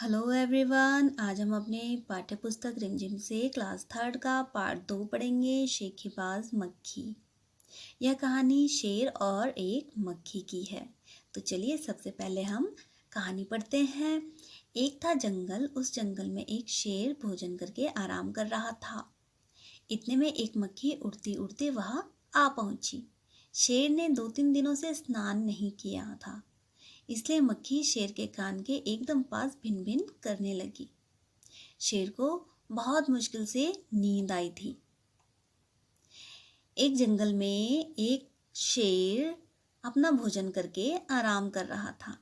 Hello everyone. आज हम अपने पाठ्य पुस्तक रिमझिम से क्लास थर्ड का पार्ट 2 पढ़ेंगे, शेखीबाज मक्खी। यह कहानी शेर और एक मक्खी की है। तो चलिए सबसे पहले हम कहानी पढ़ते हैं। एक था जंगल, उस जंगल में एक शेर भोजन करके आराम कर रहा था। इतने में एक मक्खी उड़ती उड़ती वहाँ आ पहुंची। शेर ने 2-3 दिनों से स्नान नहीं किया था, इसलिए मक्खी शेर के कान के एकदम पास भिन भिन करने लगी। शेर को बहुत मुश्किल से नींद आई थी। एक जंगल में एक शेर अपना भोजन करके आराम कर रहा था।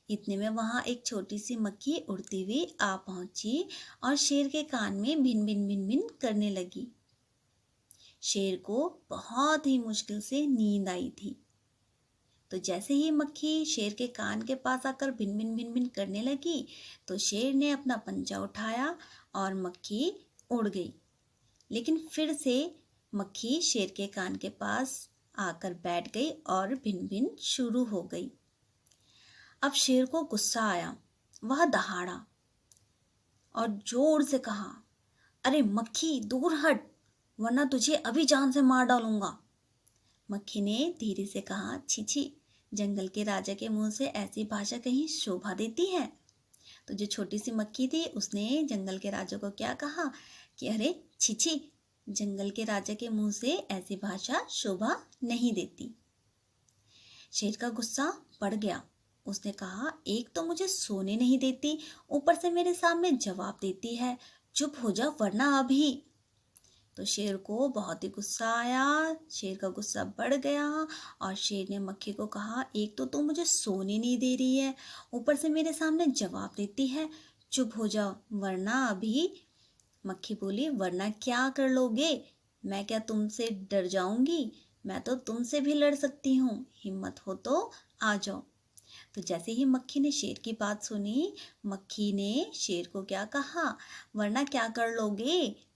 इतने में वहां एक छोटी सी मक्खी उड़ती हुई आ पहुंची और शेर के कान में भिन भिन भिन भिन करने लगी। शेर को बहुत ही मुश्किल से नींद आई थी। तो जैसे ही मक्खी शेर के कान के पास आकर भिन भिन भिन भिन करने लगी, तो शेर ने अपना पंजा उठाया और मक्खी उड़ गई। लेकिन फिर से मक्खी शेर के कान के पास आकर बैठ गई और भिन भिन शुरू हो गई। अब शेर को गुस्सा आया। वह दहाड़ा और जोर से कहा, अरे मक्खी दूर हट, वरना तुझे अभी जान से मार डालूंगा। मक्खी ने धीरे से कहा, छी छी, जंगल के राजा के मुंह से ऐसी भाषा कहीं शोभा देती है। तो जो छोटी सी मक्खी थी उसने जंगल के राजा को क्या कहा कि अरे छी छी, जंगल के राजा के मुंह से ऐसी भाषा शोभा नहीं देती। शेर का गुस्सा बढ़ गया। उसने कहा, एक तो मुझे सोने नहीं देती, ऊपर से मेरे सामने जवाब देती है, चुप हो जा वरना अभी। तो शेर को बहुत ही गुस्सा आया। शेर का गुस्सा बढ़ गया और शेर ने मक्खी को कहा, एक तो तू मुझे सोने नहीं दे रही है, ऊपर से मेरे सामने जवाब देती है, चुप हो जाओ वरना अभी। मक्खी बोली, वरना क्या कर लोगे? मैं क्या तुमसे डर जाऊंगी? मैं तो तुमसे भी लड़ सकती हूँ, हिम्मत हो तो आ जाओ। तो जैसे ही मक्खी ने शेर की बात सुनी, मक्खी ने शेर को क्या कहा, वरना क्या कर लोगे?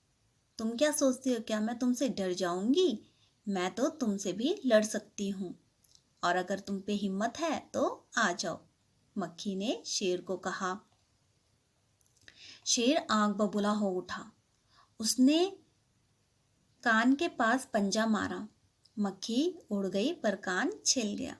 तुम क्या सोचती हो, क्या मैं तुमसे डर जाऊंगी? मैं तो तुमसे भी लड़ सकती हूँ, और अगर तुम पे हिम्मत है तो आ जाओ, मक्खी ने शेर को कहा। शेर आंख बबूला हो उठा। उसने कान के पास पंजा मारा। मक्खी उड़ गई पर कान छिल गया।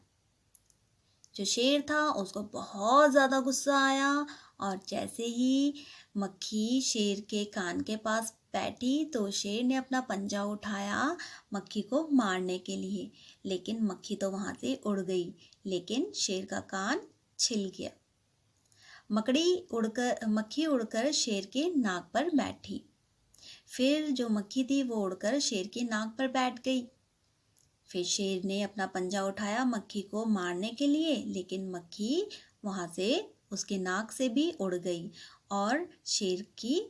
जो शेर था उसको बहुत ज़्यादा गुस्सा आया और जैसे ही मक्खी शेर के कान के पास बैठी तो शेर ने अपना पंजा उठाया मक्खी को मारने के लिए। लेकिन मक्खी तो वहाँ से उड़ गई, लेकिन शेर का कान छिल गया। मक्खी उड़कर शेर के नाक पर बैठी। फिर जो मक्खी थी वो उड़कर शेर की नाक पर बैठ गई। फिर शेर ने अपना पंजा उठाया मक्खी को मारने के लिए, लेकिन मक्खी वहाँ से उसके नाक से भी उड़ गई और शेर की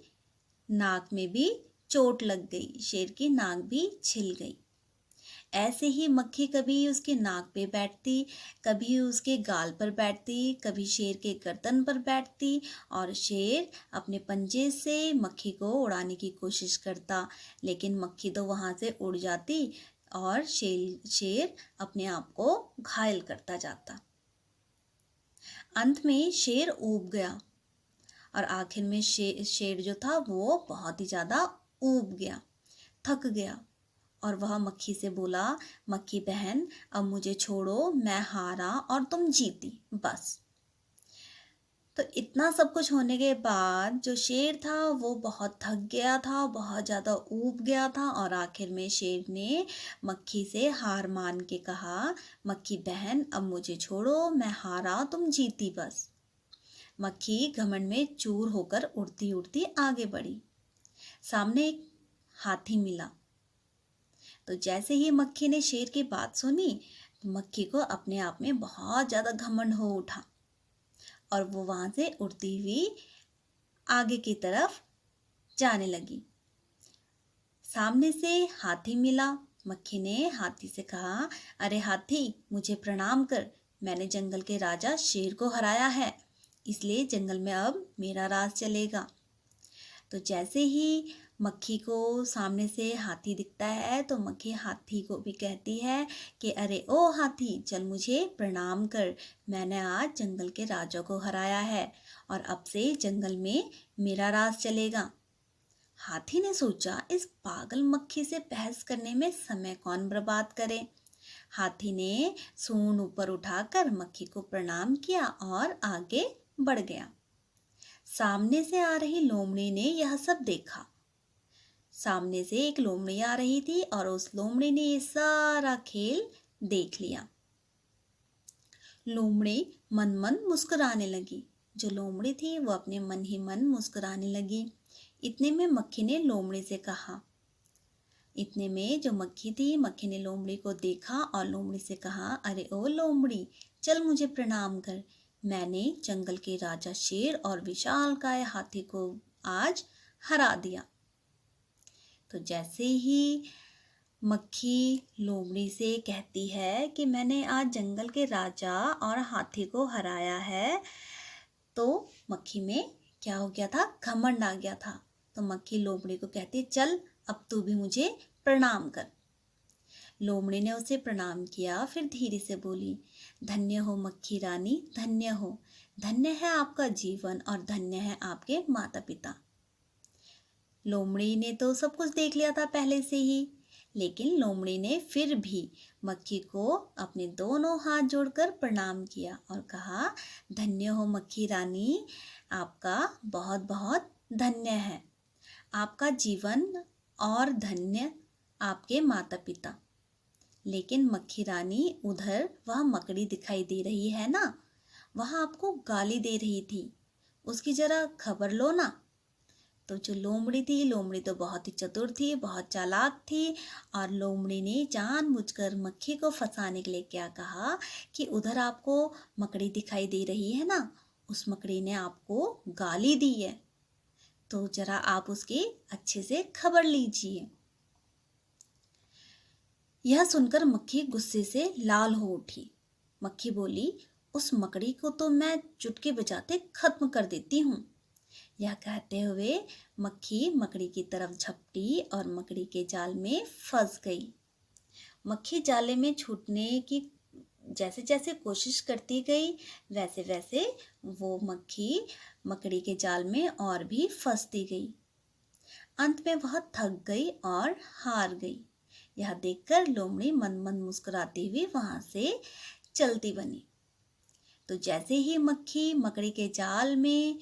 नाक में भी चोट लग गई, शेर की नाक भी छिल गई। ऐसे ही मक्खी कभी उसके नाक पे बैठती, कभी उसके गाल पर बैठती, कभी शेर के गर्दन पर बैठती और शेर अपने पंजे से मक्खी को उड़ाने की कोशिश करता, लेकिन मक्खी तो वहाँ से उड़ जाती और शेर अपने आप को घायल करता जाता। अंत में शेर ऊब गया और आखिर में शेर जो था वो बहुत ही ज़्यादा ऊब गया, थक गया और वह मक्खी से बोला, मक्खी बहन अब मुझे छोड़ो, मैं हारा और तुम जीती, बस। तो इतना सब कुछ होने के बाद जो शेर था वो बहुत थक गया था, बहुत ज़्यादा ऊब गया था और आखिर में शेर ने मक्खी से हार मान के कहा, मक्खी बहन अब मुझे छोड़ो, मैं हारा तुम जीती, बस। मक्खी घमंड में चूर होकर उड़ती उड़ती आगे बढ़ी। सामने एक हाथी मिला। तो जैसे ही मक्खी ने शेर की बात सुनी तो मक्खी को अपने आप में बहुत ज़्यादा घमंड हो उठा और वो वहाँ से उड़ती हुई आगे की तरफ जाने लगी। सामने से हाथी मिला। मक्खी ने हाथी से कहा, अरे हाथी मुझे प्रणाम कर, मैंने जंगल के राजा शेर को हराया है, इसलिए जंगल में अब मेरा राज चलेगा। तो जैसे ही मक्खी को सामने से हाथी दिखता है तो मक्खी हाथी को भी कहती है कि अरे ओ हाथी, चल मुझे प्रणाम कर। मैंने आज जंगल के राजा को हराया है और अब से जंगल में मेरा राज चलेगा। हाथी ने सोचा, इस पागल मक्खी से बहस करने में समय कौन बर्बाद करे। हाथी ने सूंड ऊपर उठाकर मक्खी को प्रणाम किया और आगे बढ़ गया। सामने से आ रही लोमड़ी ने यह सब देखा। सामने से एक लोमड़ी आ रही थी और उस लोमड़ी ने ये सारा खेल देख लिया। लोमड़ी मन मन मुस्कुराने लगी। जो लोमड़ी थी वो अपने मन ही मन मुस्कुराने लगी। इतने में मक्खी ने लोमड़ी से कहा, इतने में जो मक्खी थी, मक्खी ने लोमड़ी को देखा और लोमड़ी से कहा, अरे ओ लोमड़ी, चल मुझे प्रणाम कर। मैंने जंगल के राजा शेर और विशालकाय हाथी को आज हरा दिया। तो जैसे ही मक्खी लोमड़ी से कहती है कि मैंने आज जंगल के राजा और हाथी को हराया है, तो मक्खी में क्या हो गया था, घमंड आ गया था। तो मक्खी लोमड़ी को कहती, चल अब तू भी मुझे प्रणाम कर। लोमड़ी ने उसे प्रणाम किया, फिर धीरे से बोली, धन्य हो मक्खी रानी, धन्य हो। धन्य है आपका जीवन और धन्य है आपके माता पिता। लोमड़ी ने तो सब कुछ देख लिया था पहले से ही, लेकिन लोमड़ी ने फिर भी मक्खी को अपने दोनों हाथ जोड़कर प्रणाम किया और कहा, धन्य हो मक्खी रानी, आपका बहुत बहुत धन्य है आपका जीवन और धन्य आपके माता पिता। लेकिन मक्खी रानी, उधर वह मकड़ी दिखाई दे रही है ना, वह आपको गाली दे रही थी, उसकी जरा खबर लो ना। तो जो लोमड़ी थी, लोमड़ी तो बहुत ही चतुर थी, बहुत चालाक थी, और लोमड़ी ने जानबूझकर मक्खी को फंसाने के लिए क्या कहा कि उधर आपको मकड़ी दिखाई दे रही है ना, उस मकड़ी ने आपको गाली दी है, तो जरा आप उसकी अच्छे से खबर लीजिए। यह सुनकर मक्खी गुस्से से लाल हो उठी। मक्खी बोली, उस मकड़ी को तो मैं चुटकी बजाते खत्म कर देती हूँ। यह कहते हुए मक्खी मकड़ी की तरफ झपटी और मकड़ी के जाल में फंस गई। मक्खी जाले में छूटने की जैसे जैसे कोशिश करती गई, वैसे वैसे वो मक्खी मकड़ी के जाल में और भी फंसती गई। अंत में वह थक गई और हार गई। यह देखकर लोमड़ी मन मन मुस्कुराती हुई वहां से चलती बनी। तो जैसे ही मक्खी मकड़ी के जाल में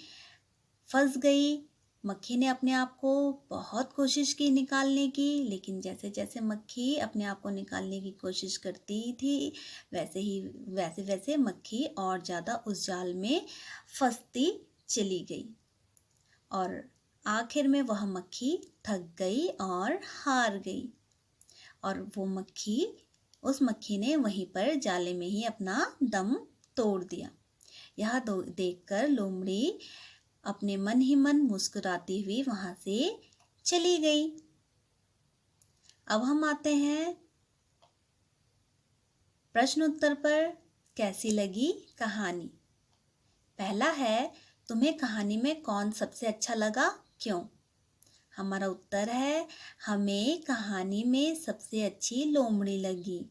फंस गई, मक्खी ने अपने आप को बहुत कोशिश की निकालने की, लेकिन जैसे जैसे मक्खी अपने आप को निकालने की कोशिश करती थी, वैसे वैसे मक्खी और ज़्यादा उस जाल में फंसती चली गई और आखिर में वह मक्खी थक गई और हार गई। और उस मक्खी ने वहीं पर जाले में ही अपना दम तोड़ दिया। यह देखकर लोमड़ी अपने मन ही मन मुस्कुराती हुई वहां से चली गई। अब हम आते हैं प्रश्न उत्तर पर। कैसी लगी कहानी? पहला है, तुम्हें कहानी में कौन सबसे अच्छा लगा, क्यों? हमारा उत्तर है, हमें कहानी में सबसे अच्छी लोमड़ी लगी,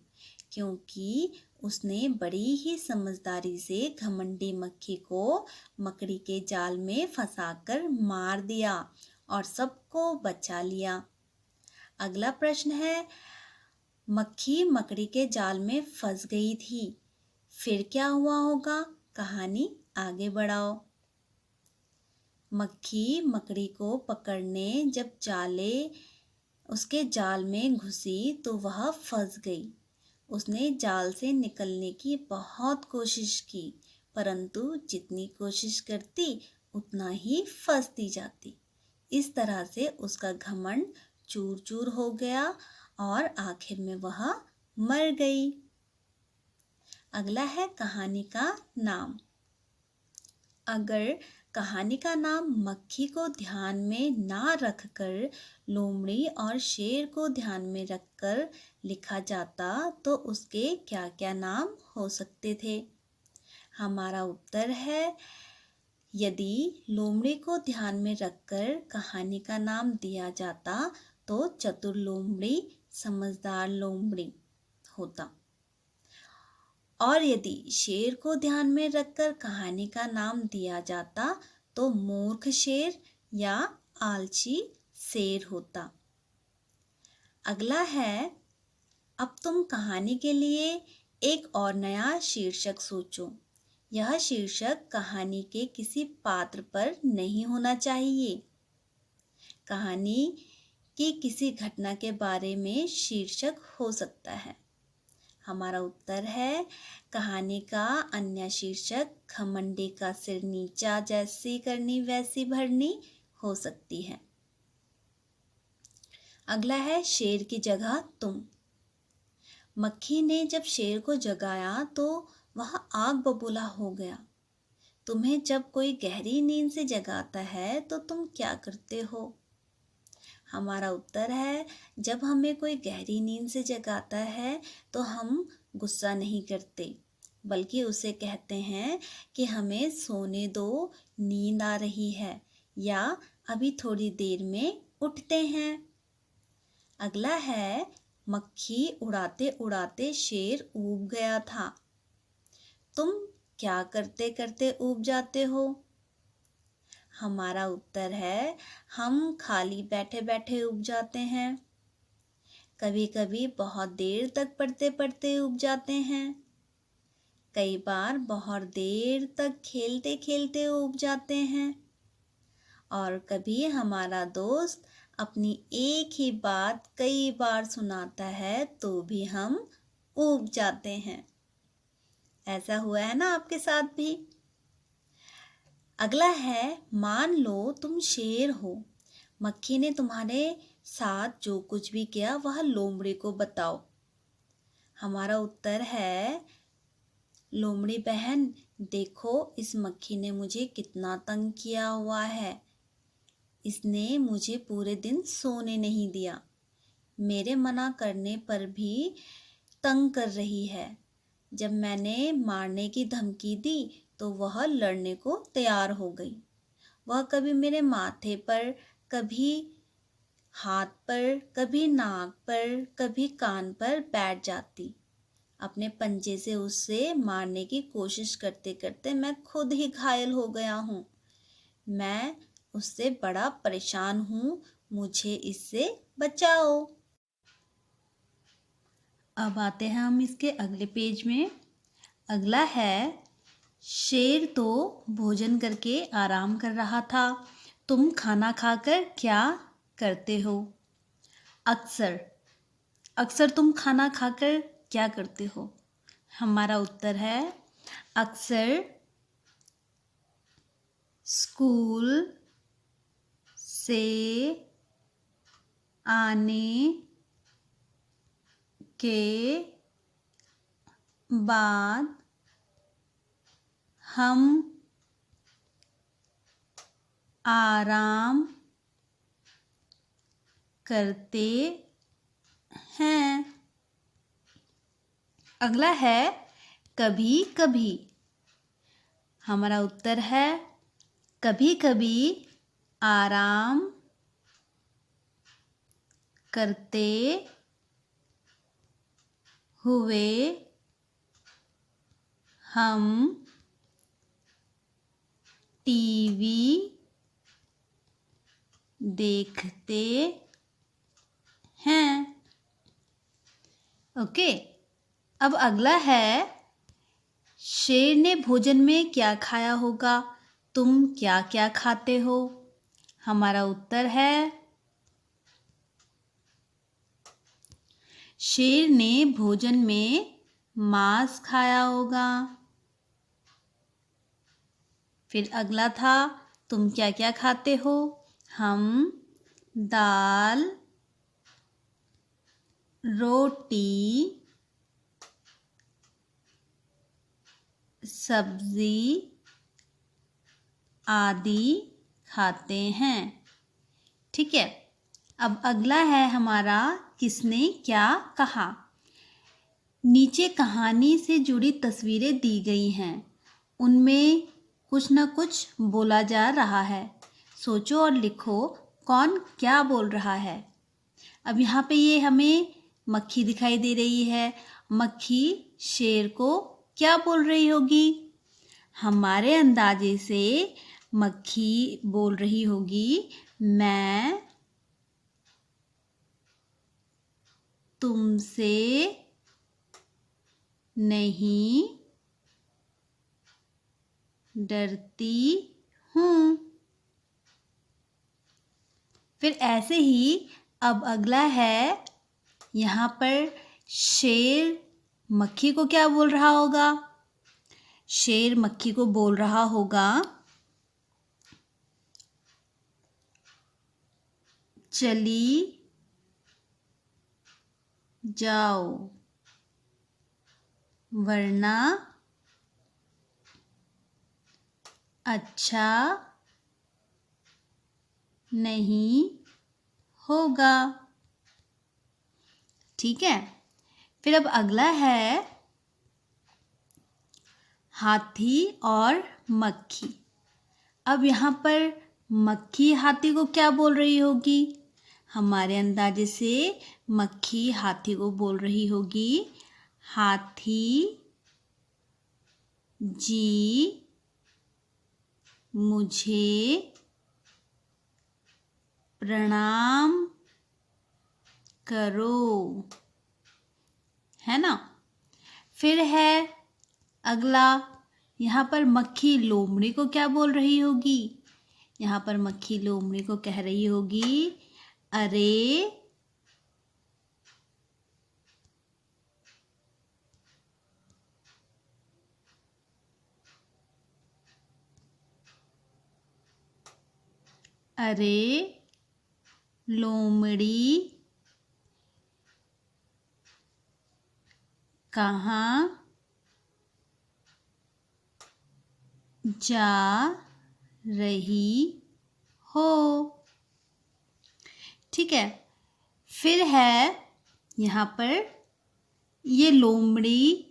क्योंकि उसने बड़ी ही समझदारी से घमंडी मक्खी को मकड़ी के जाल में फंसाकर मार दिया और सबको बचा लिया। अगला प्रश्न है, मक्खी मकड़ी के जाल में फंस गई थी, फिर क्या हुआ होगा? कहानी आगे बढ़ाओ। मक्खी मकड़ी को पकड़ने जब उसके जाल में घुसी तो वह फंस गई। उसने जाल से निकलने की बहुत कोशिश की, परंतु जितनी कोशिश करती उतना ही फंसती जाती। इस तरह से उसका घमंड चूर चूर हो गया और आखिर में वह मर गई। अगला है कहानी का नाम। अगर कहानी का नाम मक्खी को ध्यान में ना रखकर लोमड़ी और शेर को ध्यान में रखकर लिखा जाता तो उसके क्या क्या नाम हो सकते थे? हमारा उत्तर है, यदि लोमड़ी को ध्यान में रखकर कहानी का नाम दिया जाता तो चतुर लोमड़ी समझदार लोमड़ी होता, और यदि शेर को ध्यान में रखकर कहानी का नाम दिया जाता तो मूर्ख शेर या आलसी शेर होता। अगला है, अब तुम कहानी के लिए एक और नया शीर्षक सोचो। यह शीर्षक कहानी के किसी पात्र पर नहीं होना चाहिए। कहानी की किसी घटना के बारे में शीर्षक हो सकता है। हमारा उत्तर है, कहानी का अन्य शीर्षक घमंडी का सिर नीचा, जैसी करनी वैसी भरनी हो सकती है। अगला है, शेर की जगह तुम। मक्खी ने जब शेर को जगाया तो वह आग बबूला हो गया। तुम्हें जब कोई गहरी नींद से जगाता है तो तुम क्या करते हो? हमारा उत्तर है, जब हमें कोई गहरी नींद से जगाता है तो हम गुस्सा नहीं करते, बल्कि उसे कहते हैं कि हमें सोने दो, नींद आ रही है, या अभी थोड़ी देर में उठते हैं। अगला है, मक्खी उड़ाते उड़ाते शेर ऊब गया था। तुम क्या करते करते ऊब जाते हो? हमारा उत्तर है, हम खाली बैठे बैठे ऊब जाते हैं। कभी कभी बहुत देर तक पढ़ते पढ़ते ऊब जाते हैं। कई बार बहुत देर तक खेलते खेलते ऊब जाते हैं। और कभी हमारा दोस्त अपनी एक ही बात कई बार सुनाता है तो भी हम ऊब जाते हैं। ऐसा हुआ है ना आपके साथ भी? अगला है, मान लो तुम शेर हो। मक्खी ने तुम्हारे साथ जो कुछ भी किया वह लोमड़ी को बताओ। हमारा उत्तर है, लोमड़ी बहन, देखो इस मक्खी ने मुझे कितना तंग किया हुआ है। इसने मुझे पूरे दिन सोने नहीं दिया। मेरे मना करने पर भी तंग कर रही है। जब मैंने मारने की धमकी दी तो वह लड़ने को तैयार हो गई। वह कभी मेरे माथे पर, कभी हाथ पर, कभी नाक पर, कभी कान पर बैठ जाती। अपने पंजे से उसे मारने की कोशिश करते करते मैं खुद ही घायल हो गया हूँ। मैं उससे बड़ा परेशान हूँ, मुझे इससे बचाओ। अब आते हैं हम इसके अगले पेज में। अगला है, शेर तो भोजन करके आराम कर रहा था। तुम खाना खाकर क्या करते हो? अक्सर अक्सर तुम खाना खाकर क्या करते हो? हमारा उत्तर है, अक्सर स्कूल से आने के बाद हम आराम करते हैं। अगला है, कभी कभी। हमारा उत्तर है, कभी कभी आराम करते हुए हम टीवी देखते हैं। ओके, अब अगला है, शेर ने भोजन में क्या खाया होगा? तुम क्या क्या खाते हो? हमारा उत्तर है, शेर ने भोजन में मांस खाया होगा। फिर अगला था, तुम क्या क्या खाते हो? हम दाल, रोटी, सब्जी आदि खाते हैं। ठीक है, अब अगला है हमारा, किसने क्या कहा? नीचे कहानी से जुड़ी तस्वीरें दी गई हैं। उनमें कुछ न कुछ बोला जा रहा है। सोचो और लिखो कौन क्या बोल रहा है। अब यहाँ पे ये हमें मक्खी दिखाई दे रही है। मक्खी शेर को क्या बोल रही होगी? हमारे अंदाजे से मक्खी बोल रही होगी, मैं तुमसे नहीं डरती हूँ। फिर ऐसे ही अब अगला है, यहाँ पर शेर मक्खी को क्या बोल रहा होगा? शेर मक्खी को बोल रहा होगा, चली जाओ वरना अच्छा नहीं होगा। ठीक है। फिर अब अगला है हाथी और मक्खी। अब यहाँ पर मक्खी हाथी को क्या बोल रही होगी? हमारे अंदाजे से मक्खी हाथी को बोल रही होगी, हाथी जी मुझे प्रणाम करो, है ना। फिर है अगला, यहाँ पर मक्खी लोमड़ी को क्या बोल रही होगी? यहाँ पर मक्खी लोमड़ी को कह रही होगी, अरे अरे लोमड़ी कहाँ जा रही हो? ठीक है। फिर है यहाँ पर ये लोमड़ी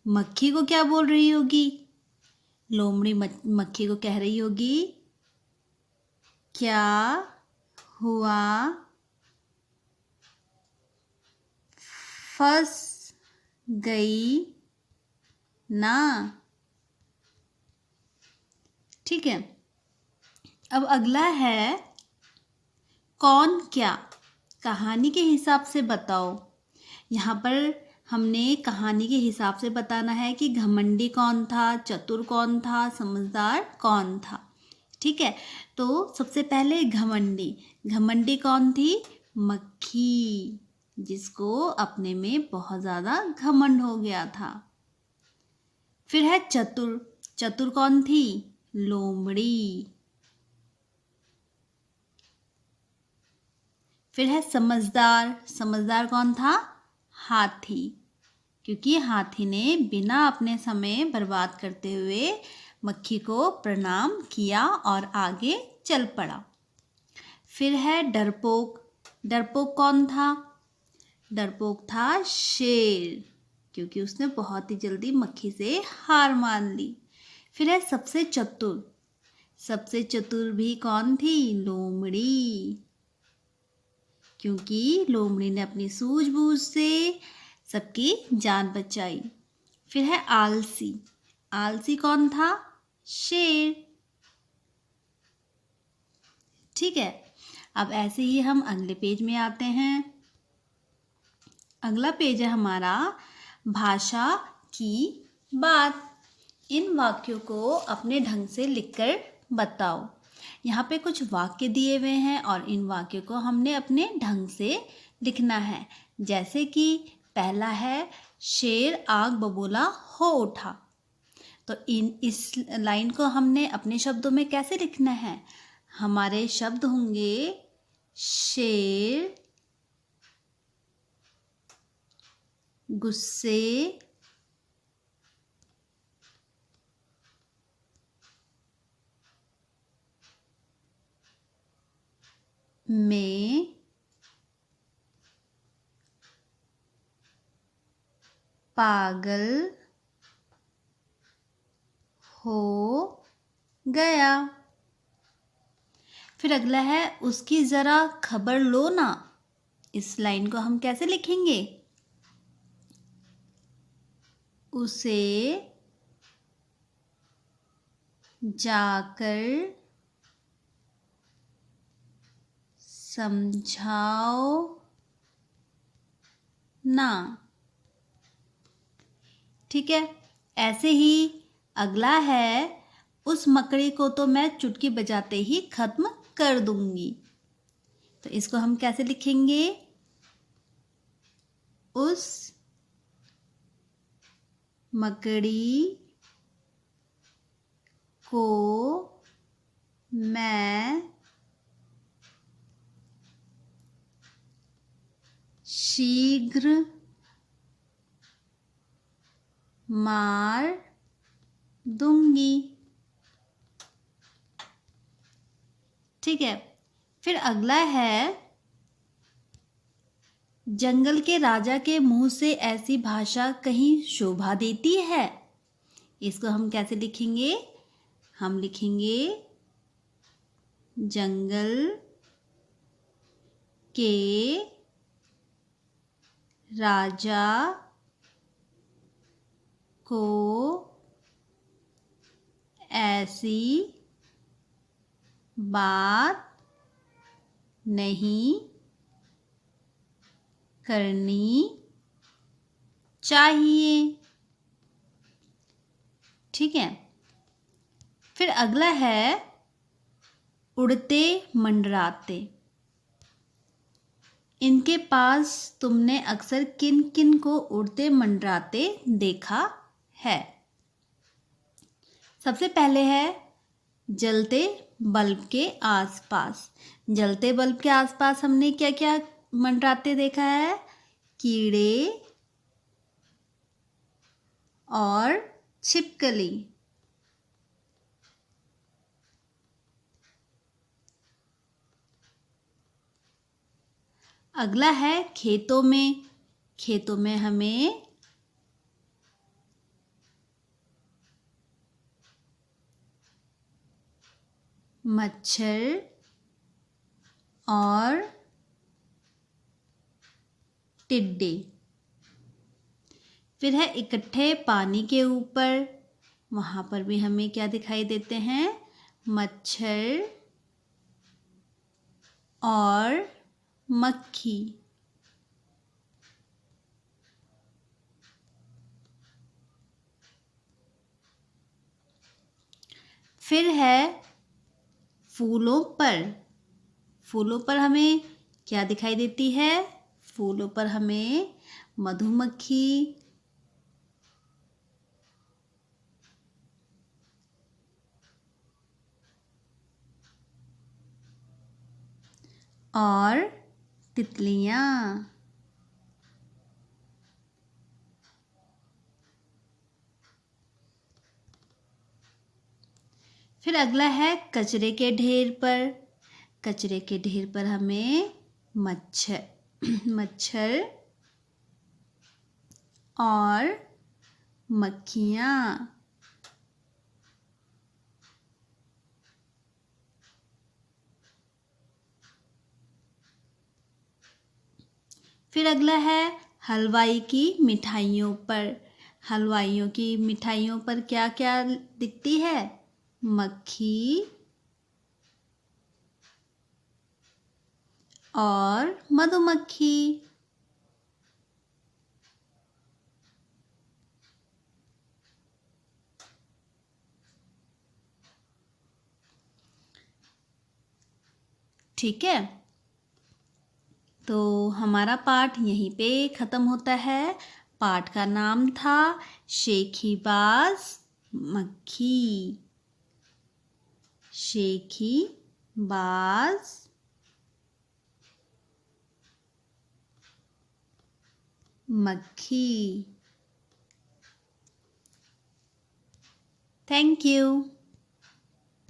मक्खी को क्या बोल रही होगी? लोमड़ी मक्खी को कह रही होगी, क्या हुआ फंस गई ना। ठीक है। अब अगला है कौन क्या, कहानी के हिसाब से बताओ। यहाँ पर हमने कहानी के हिसाब से बताना है कि घमंडी कौन था, चतुर कौन था, समझदार कौन था। ठीक है। तो सबसे पहले घमंडी। घमंडी कौन थी? मक्खी, जिसको अपने में बहुत ज़्यादा घमंड हो गया था। फिर है चतुर। चतुर कौन थी? लोमड़ी। फिर है समझदार। समझदार कौन था? हाथी, क्योंकि हाथी ने बिना अपने समय बर्बाद करते हुए मक्खी को प्रणाम किया और आगे चल पड़ा। फिर है डरपोक। डरपोक कौन था? डरपोक था शेर, क्योंकि उसने बहुत ही जल्दी मक्खी से हार मान ली। फिर है सबसे चतुर। सबसे चतुर भी कौन थी? लोमड़ी, क्योंकि लोमड़ी ने अपनी सूझबूझ से सबकी जान बचाई। फिर है आलसी। आलसी कौन था? शेर। ठीक है। अब ऐसे ही हम अगले पेज में आते हैं। अगला पेज है हमारा भाषा की बात। इन वाक्यों को अपने ढंग से लिखकर बताओ। यहाँ पे कुछ वाक्य दिए हुए हैं और इन वाक्यों को हमने अपने ढंग से लिखना है। जैसे कि पहला है, शेर आग बबूला हो उठा। तो इस लाइन को हमने अपने शब्दों में कैसे लिखना है? हमारे शब्द होंगे, शेर गुस्से में पागल हो गया। फिर अगला है उसकी ज़रा खबर लो ना। इस लाइन को हम कैसे लिखेंगे? उसे जाकर समझाओ ना। ठीक है, ऐसे ही अगला है उस मकड़ी को तो मैं चुटकी बजाते ही खत्म कर दूंगी। तो इसको हम कैसे लिखेंगे? उस मकड़ी को मैं शीघ्र मार दूंगी। ठीक है, फिर अगला है जंगल के राजा के मुंह से ऐसी भाषा कहीं शोभा देती है। इसको हम कैसे लिखेंगे? हम लिखेंगे जंगल के राजा को ऐसी बात नहीं करनी चाहिए। ठीक है, फिर अगला है उड़ते मंडराते। इनके पास तुमने अक्सर किन किन को उड़ते मंडराते देखा है? सबसे पहले है जलते बल्ब के आसपास। जलते बल्ब के आसपास हमने क्या क्या मंडराते देखा है? कीड़े और छिपकली। अगला है खेतों में। खेतों में हमें मच्छर और टिड्डे। फिर है इकट्ठे पानी के ऊपर। वहाँ पर भी हमें क्या दिखाई देते हैं? मच्छर और मक्खी। फिर है फूलों पर। फूलों पर हमें क्या दिखाई देती है? फूलों पर हमें मधुमक्खी और तितलियां। फिर अगला है कचरे के ढेर पर। कचरे के ढेर पर हमें मच्छर और मक्खियाँ। फिर अगला है हलवाई की मिठाइयों पर। हलवाइयों की मिठाइयों पर क्या क्या दिखती है? मक्खी और मधुमक्खी। ठीक है, तो हमारा पाठ यहीं पे ख़त्म होता है। पाठ का नाम था शेखीबाज मक्खी। शेखीबाज मक्खी। Thank you.